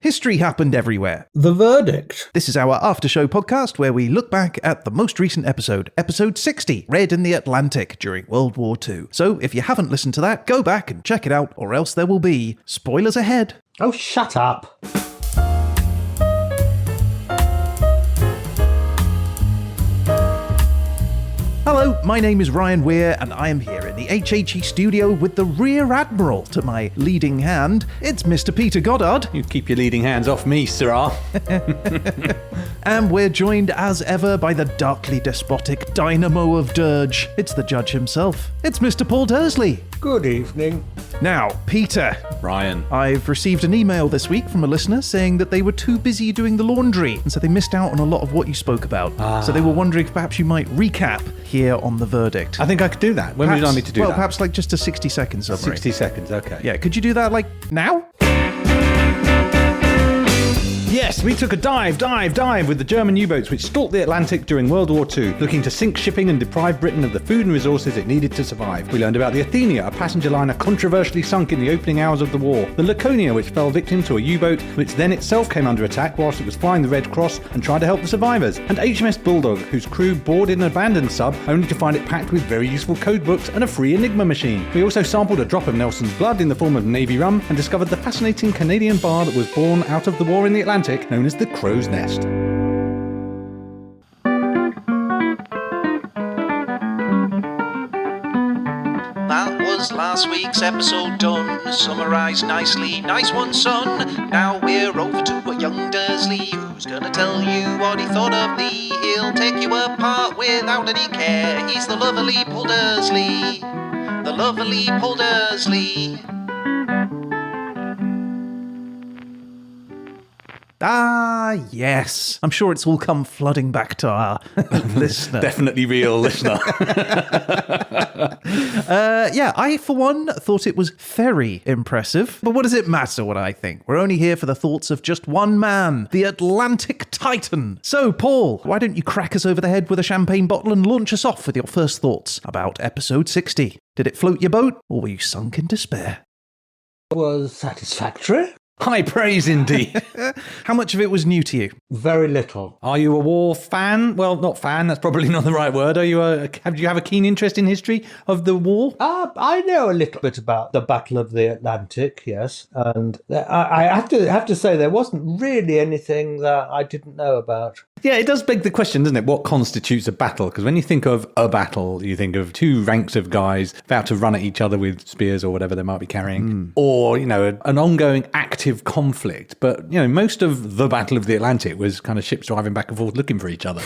History happened everywhere. The verdict. This is our after-show podcast where we look back at the most recent episode 60, Red in the Atlantic during World War II. So if you haven't listened to that, go back and check it out, or else there will be spoilers ahead. Oh, shut up. Hello, my name is Ryan Weir, and I am here in the HHE studio with the Rear Admiral to my leading hand. It's Mr. Peter Goddard. You keep your leading hands off me, sirrah. And we're joined as ever by the darkly despotic dynamo of dirge. It's the judge himself. It's Mr. Paul Dersley. Good evening. Now, Peter. Ryan. I've received an email this week from a listener saying that they were too busy doing the laundry, and so they missed out on a lot of what you spoke about. So they were wondering if perhaps you might recap here on the verdict. I think I could do that. When would you like me to do that? Well, perhaps like just a 60-second summary. 60 seconds, okay. Yeah, could you do that like now? Yes, we took a dive with the German U-boats which stalked the Atlantic during World War II, looking to sink shipping and deprive Britain of the food and resources it needed to survive. We learned about the Athenia, a passenger liner controversially sunk in the opening hours of the war, the Laconia, which fell victim to a U-boat, which then itself came under attack whilst it was flying the Red Cross and tried to help the survivors, and HMS Bulldog, whose crew boarded an abandoned sub only to find it packed with very useful code books and a free Enigma machine. We also sampled a drop of Nelson's blood in the form of Navy rum and discovered the fascinating Canadian bar that was born out of the war in the Atlantic, known as the Crow's Nest. That was last week's episode done, summarised nicely. Nice one, son. Now we're over to a young Dursley, who's gonna tell you what he thought of thee. He'll take you apart without any care. He's the lovely Paul Dursley. The lovely Paul Dursley. Ah, yes. I'm sure it's all come flooding back to our listener. Definitely real listener. Yeah, I, for one, thought it was very impressive. But what does it matter what I think? We're only here for the thoughts of just one man, the Atlantic Titan. So, Paul, why don't you crack us over the head with a champagne bottle and launch us off with your first thoughts about episode 60? Did it float your boat, or were you sunk in despair? Was satisfactory. High praise indeed. How much of it was new to you? Very little. Are you a war fan? Well, not fan, that's probably not the right word. Do you have a keen interest in history of the war? I know a little bit about the Battle of the Atlantic, yes. And I have to say there wasn't really anything that I didn't know about. Yeah, it does beg the question, doesn't it? What constitutes a battle? Because when you think of a battle, you think of two ranks of guys about to run at each other with spears or whatever they might be carrying, or, you know, an ongoing active conflict. But, you know, most of the Battle of the Atlantic was kind of ships driving back and forth looking for each other,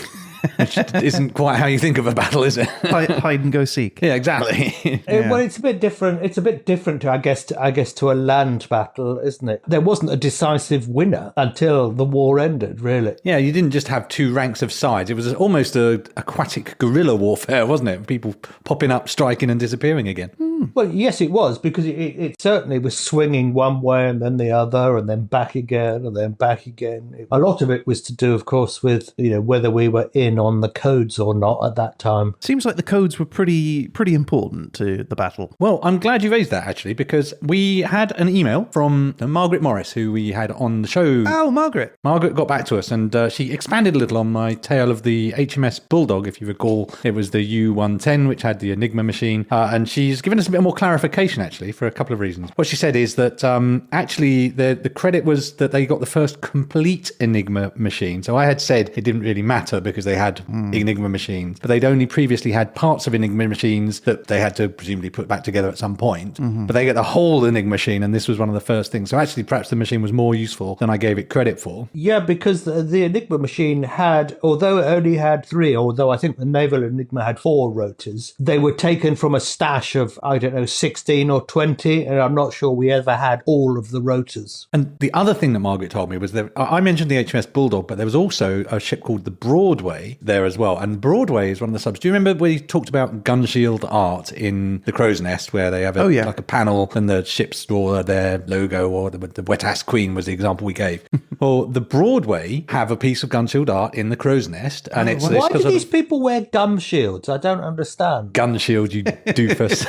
which isn't quite how you think of a battle, is it? Hide and go seek. Yeah, exactly. Well, it's a bit different. It's a bit different, to, I guess, to a land battle, isn't it? There wasn't a decisive winner until the war ended, really. Yeah, you didn't just have two ranks of sides. It was almost a aquatic guerrilla warfare, wasn't it? People popping up, striking and disappearing again. Well, yes, it was, because it certainly was swinging one way and then the other and then back again and then back again. A lot of it was to do, of course, with, you know, whether we were in on the codes or not at that time. Seems like the codes were pretty important to the battle. Well, I'm glad you raised that, actually, because we had an email from Margaret Morris, who we had on the show. Oh, Margaret. Margaret got back to us, and she expanded a little on my tale of the HMS Bulldog. If you recall, it was the U-110, which had the Enigma machine, and she's given us a bit more clarification, actually, for a couple of reasons. What she said is that actually the credit was that they got the first complete Enigma machine. So I had said it didn't really matter because they had Enigma machines, but they'd only previously had parts of Enigma machines that they had to presumably put back together at some point. But they get the whole Enigma machine, and this was one of the first things. So actually, perhaps the machine was more useful than I gave it credit for. Yeah, because the Enigma machine had, although it only had 3, although I think the naval Enigma had 4 rotors, they were taken from a stash of, I don't know, 16 or 20, and I'm not sure we ever had all of the rotors. And the other thing that Margaret told me was that I mentioned the HMS Bulldog, but there was also a ship called the Broadway there as well. And Broadway is one of the subs. Do you remember we talked about gun shield art in the Crow's Nest, where they have like a panel and the ships draw their logo, or the Wet Ass Queen was the example we gave. Well, the Broadway have a piece of gun shield art in the Crow's Nest, and it's why do these people wear gum shields? I don't understand. Gun shield, you doofus.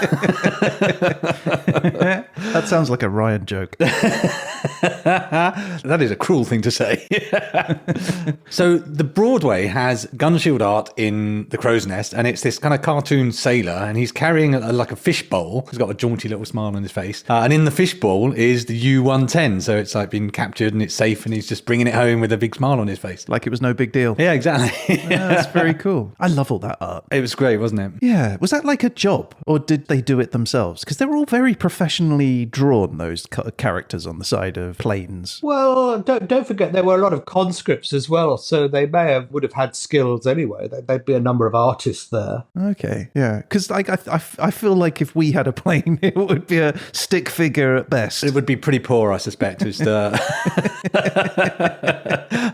That sounds like a Ryan joke. That is a cruel thing to say. So the Broadway has gun shield art in the crow's nest, and it's this kind of cartoon sailor, and he's carrying like a fish bowl. He's got a jaunty little smile on his face. And in the fish bowl is the U-110. So it's like been captured and it's safe, and he's just bringing it home with a big smile on his face. Like it was no big deal. Yeah, exactly. That's very cool. I love all that art. It was great, wasn't it? Yeah. Was that like a job, or did they do it themselves? Because they were all very professionally drawn, those characters on the side of planes. Well, don't forget there were a lot of conscripts as well, so they would have had skills anyway. There'd be a number of artists there. Okay, yeah. Because like I feel like if we had a plane, it would be a stick figure at best. It would be pretty poor, I suspect. I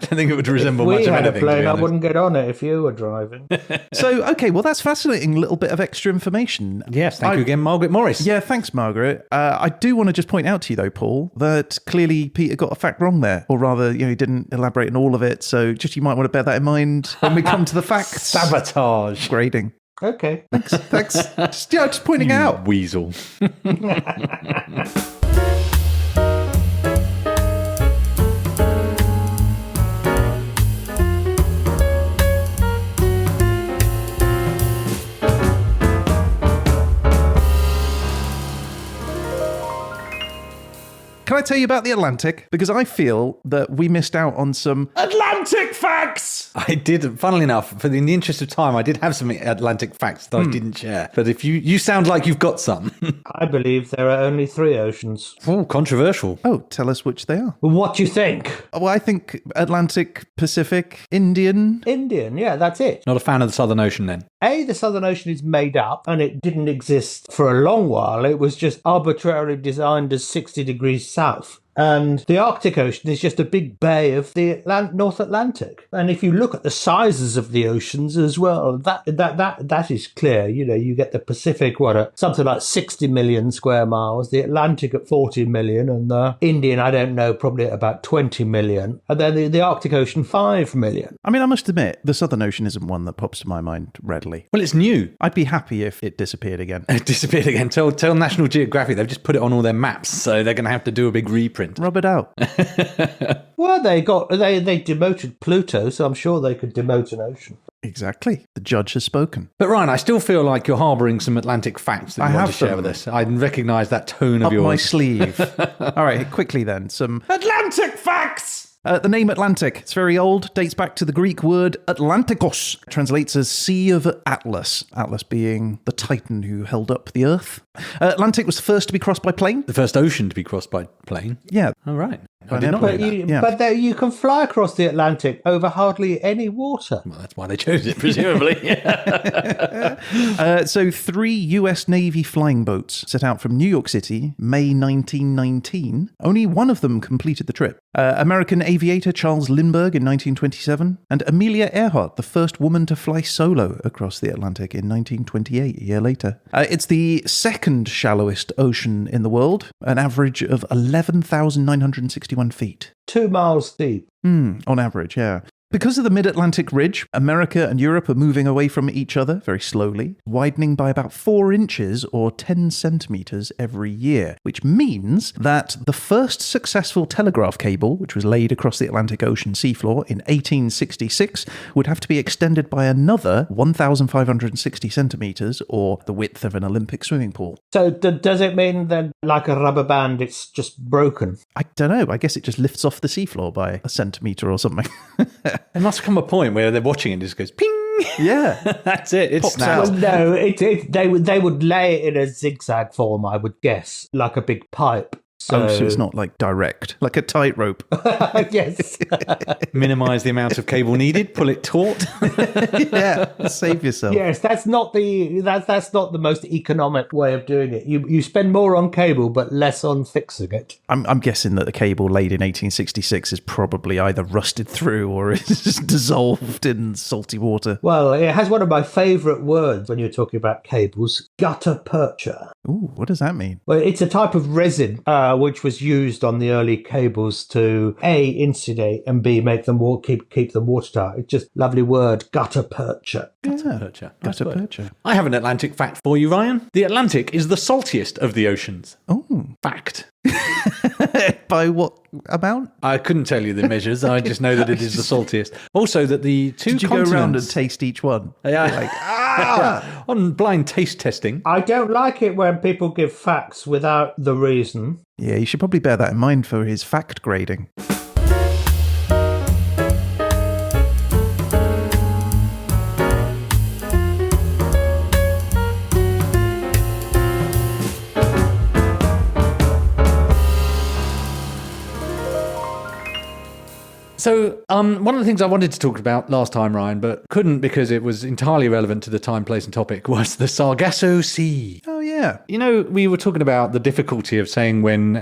don't think it would resemble much of anything. If we had a plane, I wouldn't get on it if you were driving. So, okay, well, that's fascinating. Little bit of extra information. Yes, thank you again, Margaret Morris. Yeah, thanks, Margaret. I do want to just point out to you, though, Paul, that clearly Peter got a fact wrong there, or rather, he didn't elaborate on all of it. So, just you might want to bear that in mind when we come to the facts. Sabotage. Grading. Okay. Thanks. Just pointing out. Weasel. Can I tell you about the Atlantic? Because I feel that we missed out on some Atlantic facts! I did, funnily enough, in the interest of time, I did have some Atlantic facts that I didn't share. But if you sound like you've got some. I believe there are only 3 oceans. Oh, controversial. Oh, tell us which they are. What do you think? Well, I think Atlantic, Pacific, Indian. Indian, yeah, that's it. Not a fan of the Southern Ocean then. The Southern Ocean is made up, and it didn't exist for a long while. It was just arbitrarily designed as 60 degrees south. And the Arctic Ocean is just a big bay of the North Atlantic. And if you look at the sizes of the oceans as well, that is clear. You get the Pacific, something like 60 million square miles, the Atlantic at 40 million, and the Indian, I don't know, probably at about 20 million. And then the Arctic Ocean, 5 million. I mean, I must admit, the Southern Ocean isn't one that pops to my mind readily. Well, it's new. I'd be happy if it disappeared again. It disappeared again. Tell National Geographic, they've just put it on all their maps, so they're going to have to do a big reprint. Rub it out. Well, they demoted Pluto, so I'm sure they could demote an ocean. Exactly. The judge has spoken. But Ryan, I still feel like you're harbouring some Atlantic facts that you want to share with us. I recognise that tone of yours. Up my sleeve. All right, quickly then. Some Atlantic facts! The name Atlantic, it's very old, dates back to the Greek word Atlantikos, translates as Sea of Atlas, Atlas being the Titan who held up the Earth. Atlantic was first to be crossed by plane. The first ocean to be crossed by plane? Yeah. All right. I did not know that. But you can fly across the Atlantic over hardly any water. Well, that's why they chose it, presumably. So 3 US Navy flying boats set out from New York City, May 1919. Only one of them completed the trip. American aviator Charles Lindbergh in 1927, and Amelia Earhart, the first woman to fly solo across the Atlantic in 1928, a year later. It's the second shallowest ocean in the world, an average of 11,961 feet. 2 miles deep. On average, yeah. Because of the mid-Atlantic ridge, America and Europe are moving away from each other very slowly, widening by about 4 inches or 10 centimetres every year, which means that the first successful telegraph cable, which was laid across the Atlantic Ocean seafloor in 1866, would have to be extended by another 1,560 centimetres, or the width of an Olympic swimming pool. So does it mean that, like a rubber band, it's just broken? I don't know. I guess it just lifts off the seafloor by a centimetre or something. There must come a point where they're watching it and it just goes ping. Yeah. That's it. It snaps. Well, no, they would lay it in a zigzag form, I would guess, like a big pipe. So it's not like direct, like a tightrope. Yes. Minimise the amount of cable needed, pull it taut. Yeah, save yourself. Yes, that's not the most economic way of doing it. You spend more on cable but less on fixing it. I'm guessing that the cable laid in 1866 is probably either rusted through or is dissolved in salty water. Well, it has one of my favourite words when you're talking about cables, gutta percha. Ooh, what does that mean? Well, it's a type of resin which was used on the early cables to A, insulate, and B, make them keep them watertight. It's just a lovely word, gutta percha. Gutta percha. Gutta percha. I have an Atlantic fact for you, Ryan. The Atlantic is the saltiest of the oceans. Oh. Fact. By what amount? I couldn't tell you the measures. I just know that it is the saltiest. Also, that the two Did you continents... go around and taste each one? Yeah. Like, On blind taste testing. I don't like it when people give facts without the reason. Yeah, you should probably bear that in mind for his fact grading. So, one of the things I wanted to talk about last time, Ryan, but couldn't because it was entirely relevant to the time, place and topic, was the Sargasso Sea. Oh, yeah. You know, we were talking about the difficulty of saying when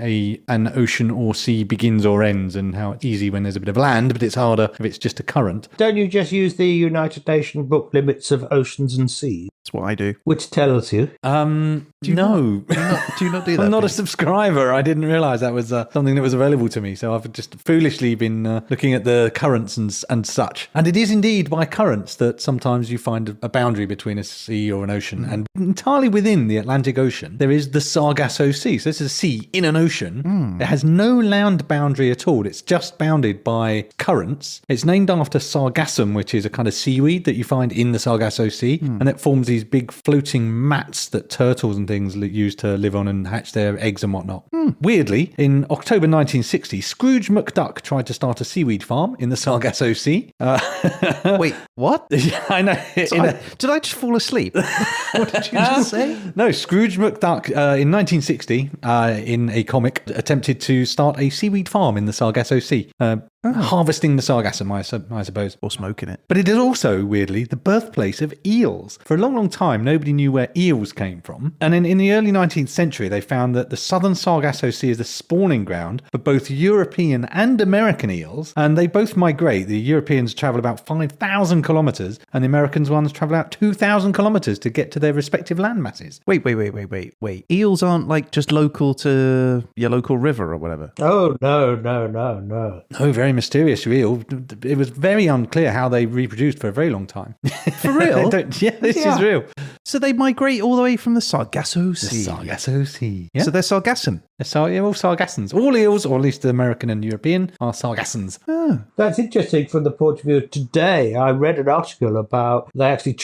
an ocean or sea begins or ends and how it's easy when there's a bit of land, but it's harder if it's just a current. Don't you just use the United Nations book limits of oceans and seas? That's what I do. Which tells you. No. Do you not do that? I'm not a Pete? subscriber. I didn't realise that was something that was available to me. So I've just foolishly been looking at the currents and such. And it is indeed by currents that sometimes you find a boundary between a sea or an ocean. And entirely within the Atlantic Ocean, there is the Sargasso Sea. So this is a sea in an ocean. It has no land boundary at all. It's just bounded by currents. It's named after sargassum, which is a kind of seaweed that you find in the Sargasso Sea. And it forms these big floating mats that turtles and things use to live on and hatch their eggs and whatnot. Weirdly, in October 1960, Scrooge McDuck tried to start a seaweed farm in the Sargasso Sea. Wait, what? Yeah, I know. Did I just fall asleep? What did you just say? No, Scrooge McDuck in 1960, in a comic, attempted to start a seaweed farm in the Sargasso Sea. Harvesting the sargassum, I suppose. Or smoking it. But it is also, weirdly, the birthplace of eels. For a long, long time, nobody knew where eels came from. And in the early 19th century, they found that the southern Sargasso Sea is the spawning ground for both European and American eels. And they both migrate. The Europeans travel about 5,000 kilometres, and the Americans ones travel out 2,000 kilometres to get to their respective land masses. Wait. Eels aren't like just local to your local river or whatever. Oh, no. No, very mysterious eel. It was very unclear how they reproduced for a very long time. For real? This is real. So they migrate all the way from the Sargasso Sea. The Sargasso Sea. Yeah. So they're Sargassan. They're all sargassans. All eels, or at least the American and European, are sargassans. Oh. That's interesting from the point of view of today. I read an article about they actually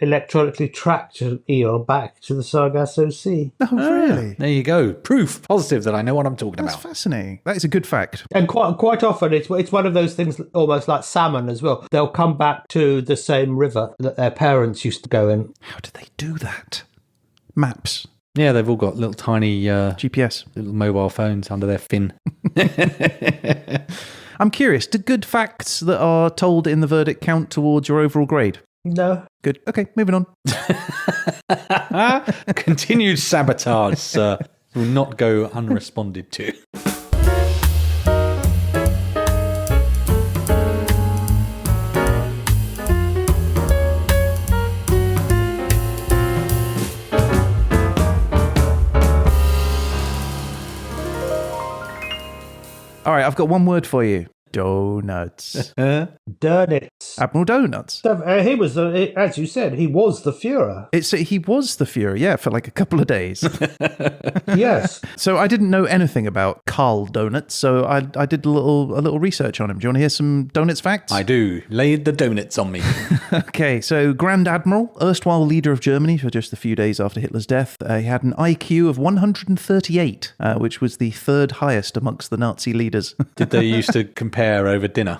electronically tracked an eel back to the Sargasso Sea. Oh, really? There you go. Proof. Positive that I know what I'm talking That's about. fascinating. That is a good fact. And quite often it's one of those things almost like salmon as well. They'll come back to the same river that their parents used to go in. How did they do that? Maps. Yeah, they've all got little tiny GPS. little mobile phones under their fin. I'm curious, do good facts that are told in the verdict count towards your overall grade? No. Good. Okay, moving on. Continued sabotage, sir, will not go unresponded to. All right, I've got one word for you. Donuts. Donitz. Admiral Donitz. He was, as you said, he was the Führer. He was the Führer, yeah, for like a couple of days. Yes. So I didn't know anything about Karl Donitz, so I did a little research on him. Do you want to hear some Donitz facts? I do. Lay the donuts on me. Okay, so Grand Admiral, erstwhile leader of Germany for just a few days after Hitler's death, he had an IQ of 138, which was the third highest amongst the Nazi leaders. Did they used to compare over dinner?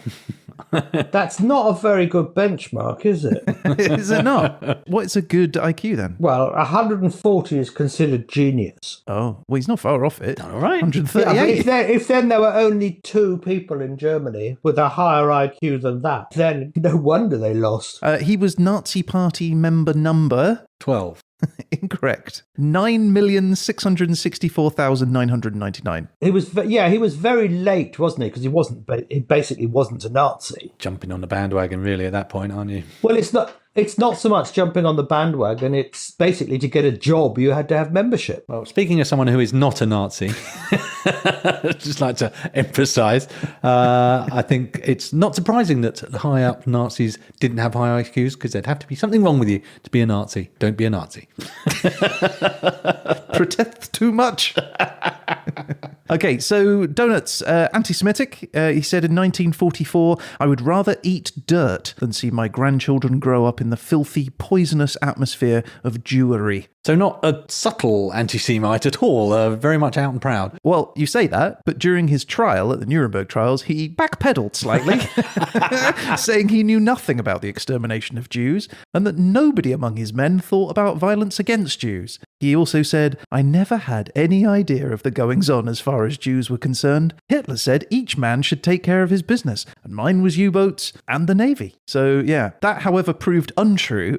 That's not a very good benchmark, is it? Is it not? What's a good IQ then? Well, 140 is considered genius. Oh, well, he's not far off it. All right. 138. Yeah, if then there were only 2 people in Germany with a higher IQ than that, then no wonder they lost. He was Nazi Party member number... 12. Incorrect. 9,664,999. He was very late, wasn't he? Because he basically wasn't a Nazi. Jumping on the bandwagon, really, at that point, aren't you? Well, it's not so much jumping on the bandwagon. It's basically to get a job, you had to have membership. Well, speaking of someone who is not a Nazi, I'd just like to emphasise, I think it's not surprising that high up Nazis didn't have high IQs, because there'd have to be something wrong with you to be a Nazi. Don't be a Nazi. Protest too much. Okay, so Donitz, anti-Semitic. He said in 1944, I would rather eat dirt than see my grandchildren grow up in the filthy, poisonous atmosphere of Jewry. So not a subtle anti-Semite at all, very much out and proud. Well, you say that, but during his trial at the Nuremberg trials, he backpedaled slightly, saying he knew nothing about the extermination of Jews and that nobody among his men thought about violence against Jews. He also said, I never had any idea of the goings-on as far as Jews were concerned. Hitler said each man should take care of his business, and mine was U-boats and the Navy. So, yeah, that, however, proved untrue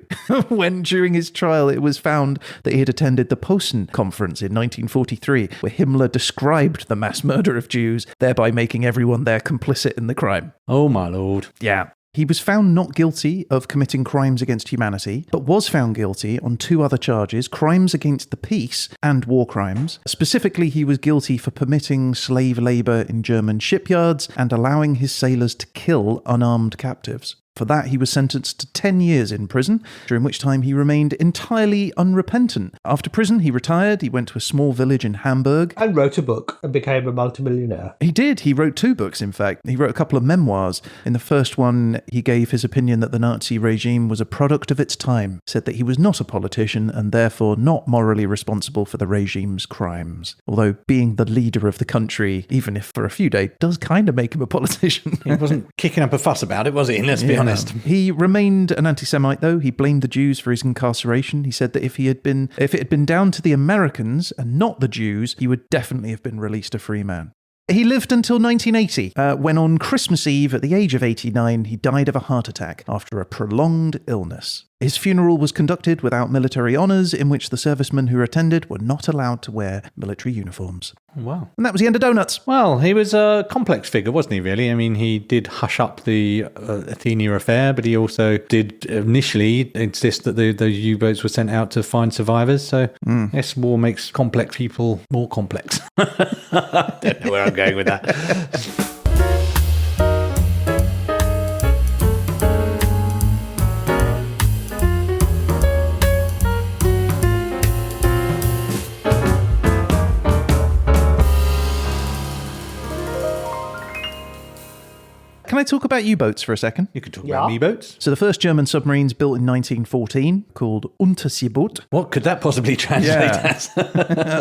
when during his trial it was found that he had attended the Posen Conference in 1943, where Himmler described the mass murder of Jews, thereby making everyone there complicit in the crime. Oh, my lord. Yeah. He was found not guilty of committing crimes against humanity, but was found guilty on 2 other charges, crimes against the peace and war crimes. Specifically, he was guilty for permitting slave labour in German shipyards and allowing his sailors to kill unarmed captives. For that, he was sentenced to 10 years in prison, during which time he remained entirely unrepentant. After prison, he retired, he went to a small village in Hamburg. And wrote a book and became a multimillionaire. He did. He wrote 2 books, in fact. He wrote a couple of memoirs. In the first one, he gave his opinion that the Nazi regime was a product of its time, said that he was not a politician and therefore not morally responsible for the regime's crimes. Although being the leader of the country, even if for a few days, does kind of make him a politician. He wasn't kicking up a fuss about it, was he? Let's be honest. He remained an anti-Semite, though. He blamed the Jews for his incarceration. He said that if it had been down to the Americans and not the Jews, he would definitely have been released a free man. He lived until 1980, when on Christmas Eve, at the age of 89, he died of a heart attack after a prolonged illness. His funeral was conducted without military honours, in which the servicemen who attended were not allowed to wear military uniforms. Wow. And that was the end of Donuts. Well, he was a complex figure, wasn't he, really? I mean, he did hush up the Athenia affair, but he also did initially insist that the U-boats were sent out to find survivors. So, yes, war makes complex people more complex. I don't know where I'm going with that. Can I talk about U-boats for a second? You could talk about U-boats. So the first German submarines built in 1914, called Unterseeboot. What could that possibly translate as?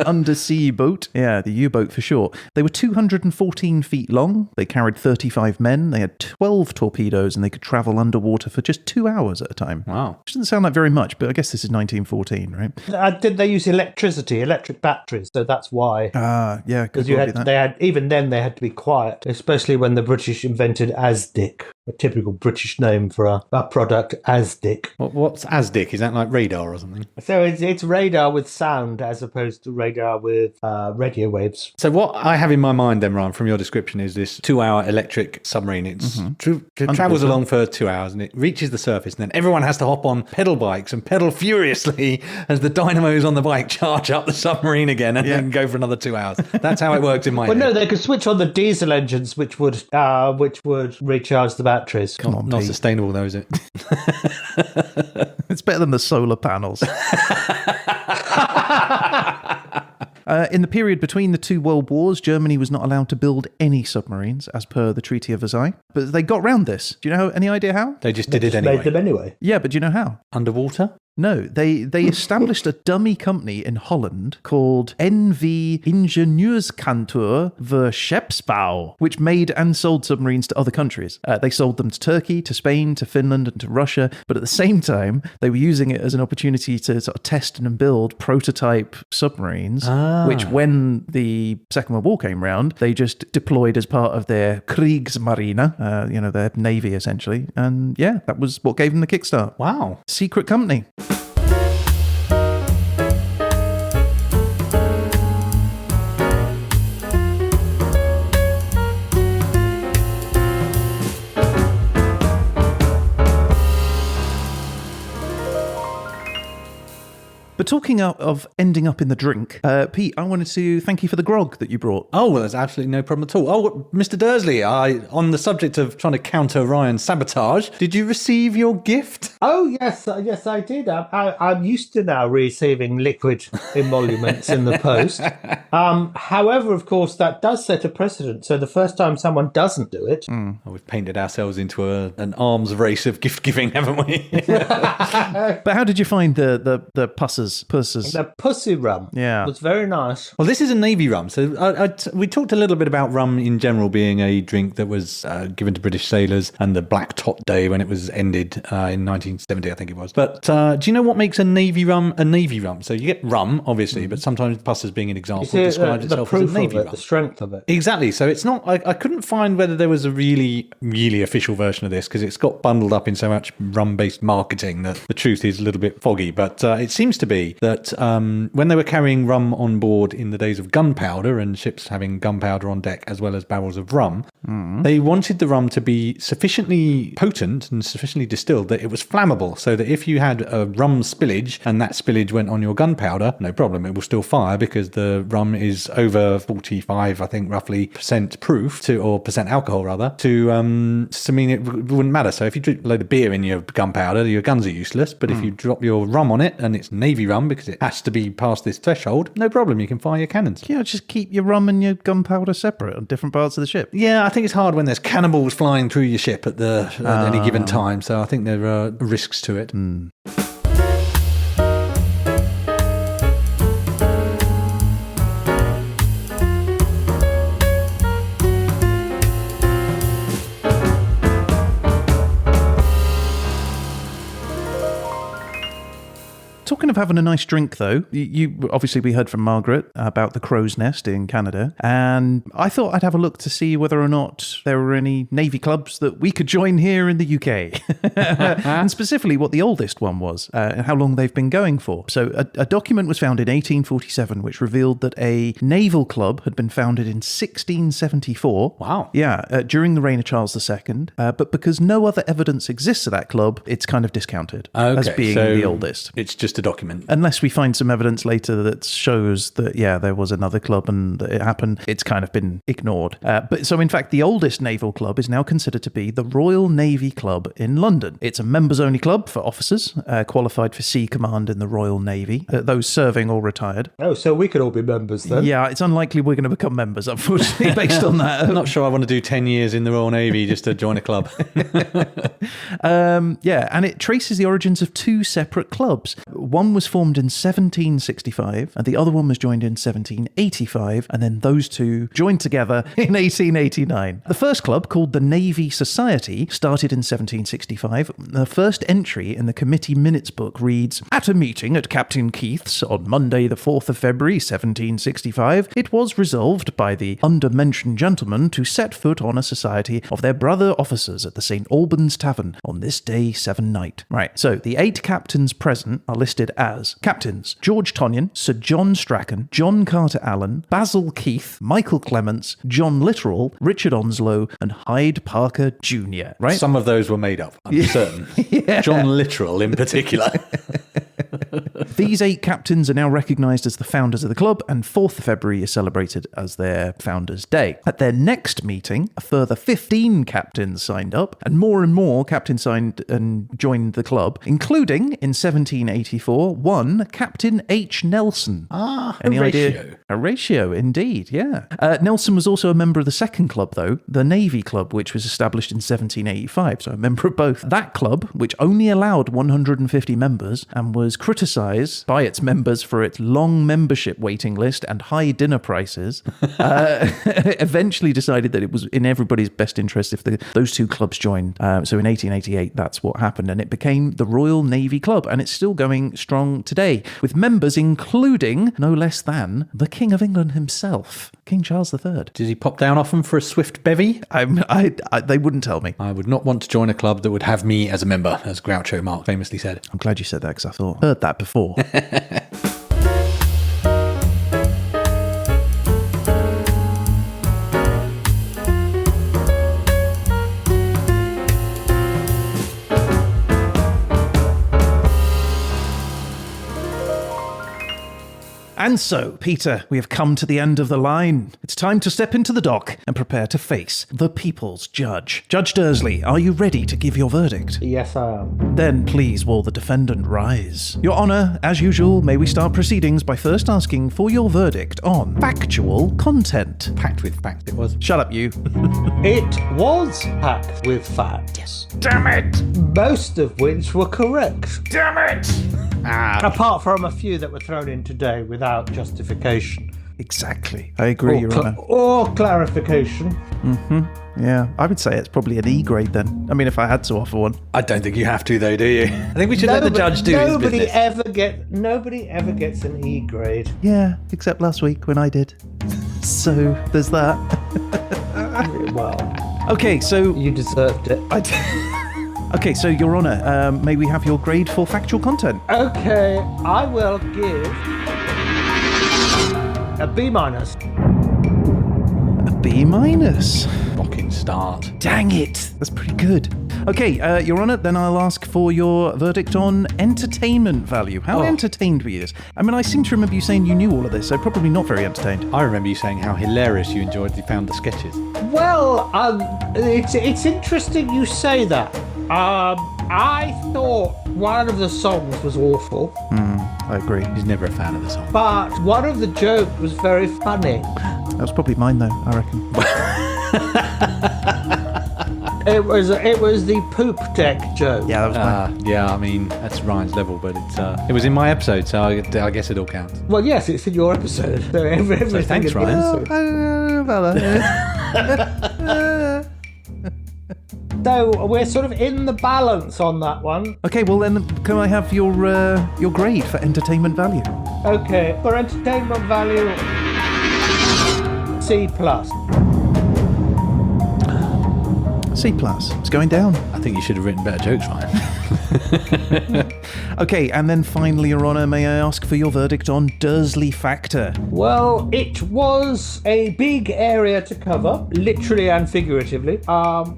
Undersea boat. Yeah, the U-boat for short. They were 214 feet long. They carried 35 men. They had 12 torpedoes, and they could travel underwater for just 2 hours at a time. Wow. Which doesn't sound like very much, but I guess this is 1914, right? Did they use electric batteries? So that's why. Yeah, because they had to be quiet, especially when the British invented ASDIC, a typical British name for a product, ASDIC. What's ASDIC? Is that like radar or something? So it's radar with sound as opposed to radar with radio waves. So what I have in my mind then, Ryan, from your description is this 2-hour electric submarine. It travels along for 2 hours and it reaches the surface, and then everyone has to hop on pedal bikes and pedal furiously as the dynamos on the bike charge up the submarine again and then go for another 2 hours. That's how it works in my head. Well, no, they could switch on the diesel engines, which would recharge the batteries. Come on, not Pete. sustainable though, is it? It's better than the solar panels. In the period between the 2 world wars, Germany was not allowed to build any submarines, as per the Treaty of Versailles. But they got round this. Do you know any idea how? They just did it anyway. Made them anyway. Yeah, but do you know how? Underwater? No, they established a dummy company in Holland called NV Ingenieurskantoor Scheepsbouw, which made and sold submarines to other countries. They sold them to Turkey, to Spain, to Finland, and to Russia. But at the same time, they were using it as an opportunity to sort of test and build prototype submarines, which when the Second World War came round, they just deployed as part of their Kriegsmarine, their navy essentially. And yeah, that was what gave them the kickstart. Wow. Secret company. But talking of ending up in the drink, Pete, I wanted to thank you for the grog that you brought. Oh, well, there's absolutely no problem at all. Oh, Mr. Dersley, on the subject of trying to counter Ryan's sabotage, did you receive your gift? Oh, yes, I did. I'm used to now receiving liquid emoluments in the post. However, of course, that does set a precedent. So the first time someone doesn't do it... Oh, we've painted ourselves into an arms race of gift giving, haven't we? But how did you find the pusses? The pussy rum was very nice. Well, this is a Navy rum. So we talked a little bit about rum in general being a drink that was given to British sailors and the Black Tot Day when it was ended in 1970, I think it was. But do you know what makes a Navy rum a Navy rum? So you get rum, obviously, but sometimes pusses being an example describes itself as a Navy rum. The strength of it. Exactly. So it's not... I couldn't find whether there was a really, really official version of this because it's got bundled up in so much rum-based marketing that the truth is a little bit foggy. But it seems to be that when they were carrying rum on board in the days of gunpowder and ships having gunpowder on deck as well as barrels of rum, they wanted the rum to be sufficiently potent and sufficiently distilled that it was flammable, so that if you had a rum spillage and that spillage went on your gunpowder, no problem, it will still fire because the rum is over 45, I think, roughly percent proof or percent alcohol rather, to mean it wouldn't matter. So if you drink a load of beer in your gunpowder, your guns are useless. But if you drop your rum on it and it's Navy rum because it has to be past this threshold, no problem, you can fire your cannons. Yeah, just keep your rum and your gunpowder separate on different parts of the ship. Yeah, I think it's hard when there's cannibals flying through your ship at any given time. So I think there are risks to it. Talking of having a nice drink, though, you obviously we heard from Margaret about the Crow's Nest in Canada, and I thought I'd have a look to see whether or not there were any Navy clubs that we could join here in the UK, and specifically what the oldest one was, and how long they've been going for. So a document was found in 1847 which revealed that a naval club had been founded in 1674. Wow. Yeah, during the reign of Charles II, but because no other evidence exists of that club, it's kind of discounted as being the oldest. It's just a document. Unless we find some evidence later that shows that, yeah, there was another club and that it happened, it's kind of been ignored. But so, in fact, the oldest naval club is now considered to be the Royal Navy Club in London. It's a members-only club for officers qualified for sea command in the Royal Navy, those serving or retired. Oh, so we could all be members then? Yeah, it's unlikely we're going to become members, unfortunately, based on that. I'm not sure I want to do 10 years in the Royal Navy just to join a club. Yeah, and it traces the origins of two separate clubs. One was formed in 1765 and the other one was joined in 1785, and then those two joined together in 1889. The first club, called the Navy Society, started in 1765. The first entry in the committee minutes book reads, "At a meeting at Captain Keith's on Monday the 4th of February 1765, it was resolved by the under-mentioned gentlemen to set foot on a society of their brother officers at the St. Albans Tavern on this day 7 night." Right, so the 8 captains present are listed as Captains George Tonyan, Sir John Strachan, John Carter Allen, Basil Keith, Michael Clements, John Littoral, Richard Onslow, and Hyde Parker Jr. Right? Some of those were made up, I'm certain. Yeah. John Littoral in particular. These 8 captains are now recognised as the founders of the club, and 4th of February is celebrated as their Founders' Day. At their next meeting, a further 15 captains signed up, and more captains signed and joined the club, including, in 1784, one Captain H. Nelson. Any Horatio. idea? Horatio, indeed, yeah. Nelson was also a member of the second club, though, the Navy Club, which was established in 1785, so a member of both. That club, which only allowed 150 members and was criticised by its members for its long membership waiting list and high dinner prices, eventually decided that it was in everybody's best interest if those two clubs joined. So in 1888, that's what happened, and it became the Royal Navy Club, and it's still going strong today, with members including no less than the King of England himself, King Charles III. Did he pop down often for a swift bevy? They wouldn't tell me. I would not want to join a club that would have me as a member, as Groucho Marx famously said. I'm glad you said that, because I heard that before. And so, Peter, we have come to the end of the line. It's time to step into the dock and prepare to face the people's judge. Judge Dersley, are you ready to give your verdict? Yes, I am. Then please will the defendant rise. Your Honour, as usual, may we start proceedings by first asking for your verdict on factual content. Packed with facts it was. Shut up, you. It was packed with facts. Yes. Damn it! Most of which were correct. Damn it! Apart from a few that were thrown in today without justification. Exactly. I agree, Your Honour. Or clarification. Yeah, I would say it's probably an E grade then. I mean, if I had to offer one. I don't think you have to, though, do you? I think we should let the judge do his business. Nobody ever gets an E grade. Yeah, except last week when I did. So, there's that. Well, Okay, so... you deserved it. Okay, so Your Honour, may we have your grade for factual content? Okay, I will give a B minus. A B minus. Fucking start. Dang it, that's pretty good. Okay, Your Honour, then I'll ask for your verdict on entertainment value. How entertained were you? I mean, I seem to remember you saying you knew all of this, so probably not very entertained. I remember you saying how hilarious you enjoyed you found the sketches. Well, it's interesting you say that. I thought one of the songs was awful, I agree. He's never a fan of the song. but one of the jokes was very funny. That was probably mine, though, I reckon. It was the poop deck joke. Yeah, that was mine. Yeah, I mean, that's Ryan's level, but it was in my episode, so I guess it all counts. Well, yes, it's in your episode. So everything So thanks, in the Ryan. episode. I don't know about that. So we're sort of in the balance on that one. Okay, well then, can I have your grade for entertainment value? Okay, for entertainment value, C plus. C plus. It's going down. I think you should have written better jokes, Ryan. Okay, and then finally, Your Honour, may I ask for your verdict on Dersley factor? Well, it was a big area to cover, literally and figuratively.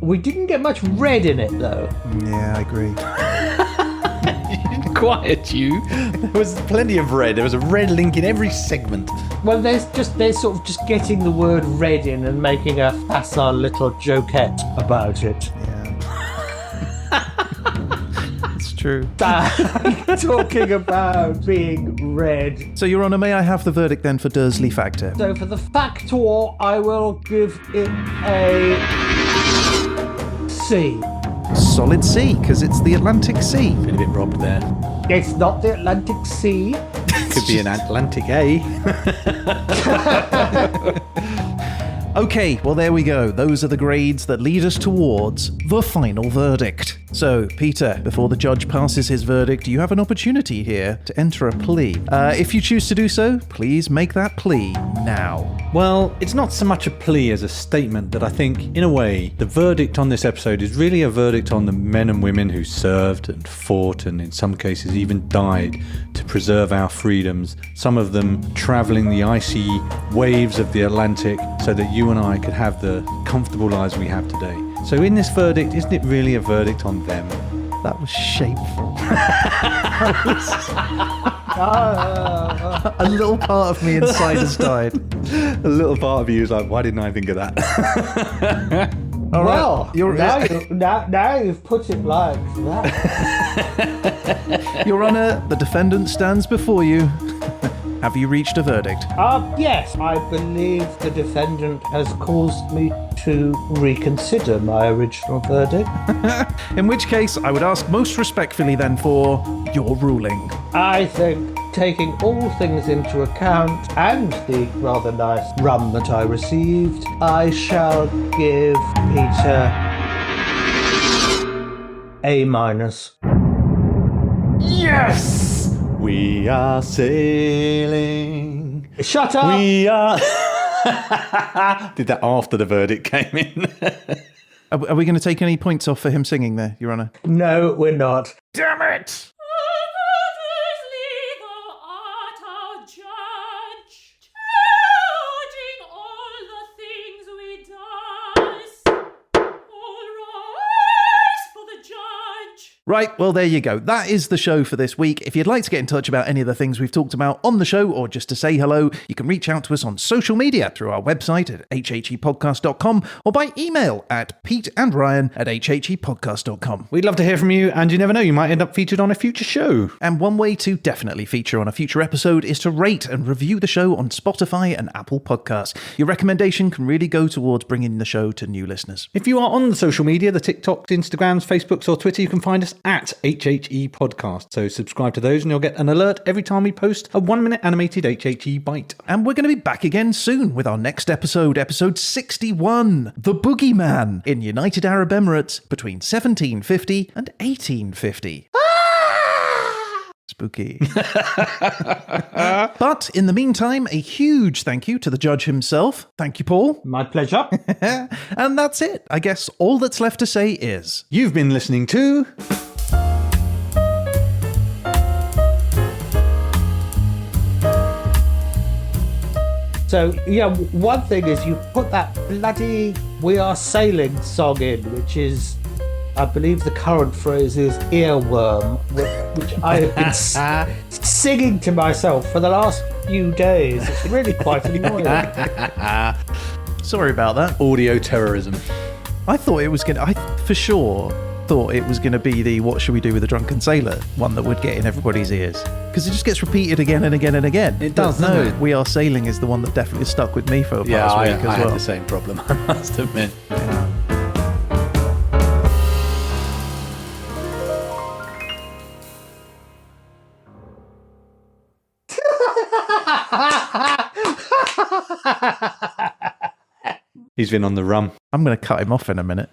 We didn't get much red in it though. Yeah, I agree. Quiet, you. There was plenty of red. There was a red link in every segment. Well, they're sort of just getting the word red in and making a facile little jokette about it. Yeah. It's true. Talking about being red. So, Your Honour, may I have the verdict then for Dersley factor? So for the factor, I will give it a C. Solid C, because it's the Atlantic Sea. Been a bit robbed there. It's not the Atlantic Sea. Could be an Atlantic A. Okay, well there we go. Those are the grades that lead us towards the final verdict. So, Peter, before the judge passes his verdict, you have an opportunity here to enter a plea. If you choose to do so, please make that plea now. Well, it's not so much a plea as a statement that I think, in a way, the verdict on this episode is really a verdict on the men and women who served and fought and in some cases even died to preserve our freedoms, some of them travelling the icy waves of the Atlantic so that you and I could have the comfortable lives we have today. So in this verdict, isn't it really a verdict on them? That was shameful. A little part of me inside has died. A little part of you is like, why didn't I think of that? Well, now you've put it like that. Your Honour, the defendant stands before you. Have you reached a verdict? Yes, I believe the defendant has caused me to reconsider my original verdict. In which case, I would ask most respectfully then for your ruling. I think, taking all things into account and the rather nice rum that I received, I shall give Peter A minus. Yes! We are sailing. Shut up! We are... Did that after the verdict came in. Are we going to take any points off for him singing there, Your Honour? No, we're not. Damn it! Right, well, there you go. That is the show for this week. If you'd like to get in touch about any of the things we've talked about on the show or just to say hello, you can reach out to us on social media through our website at hhepodcast.com or by email at peteandryan@hhepodcast.com. We'd love to hear from you, and you never know, you might end up featured on a future show. And one way to definitely feature on a future episode is to rate and review the show on Spotify and Apple Podcasts. Your recommendation can really go towards bringing the show to new listeners. If you are on the social media, the TikToks, Instagrams, Facebooks or Twitter, you can find us at HHE Podcast. So subscribe to those and you'll get an alert every time we post a 1-minute animated HHE bite. And we're going to be back again soon with our next episode, episode 61, The Boogeyman in United Arab Emirates between 1750 and 1850. Spooky. But in the meantime, a huge thank you to the judge himself. Thank you, Paul. My pleasure. And that's it. I guess all that's left to say is... You've been listening to... So, yeah, one thing is you put that bloody We Are Sailing song in, which is, I believe the current phrase is earworm, which I have been singing to myself for the last few days. It's really quite annoying. Sorry about that. Audio terrorism. I thought it was going to... I for sure thought it was going to be the What Should We Do with a Drunken Sailor one that would get in everybody's ears. Because it just gets repeated again and again and again. It does, No, doesn't it? We Are Sailing is the one that definitely stuck with me for the past week as I well. had the same problem, I must admit. He's been on the rum. I'm going to cut him off in a minute.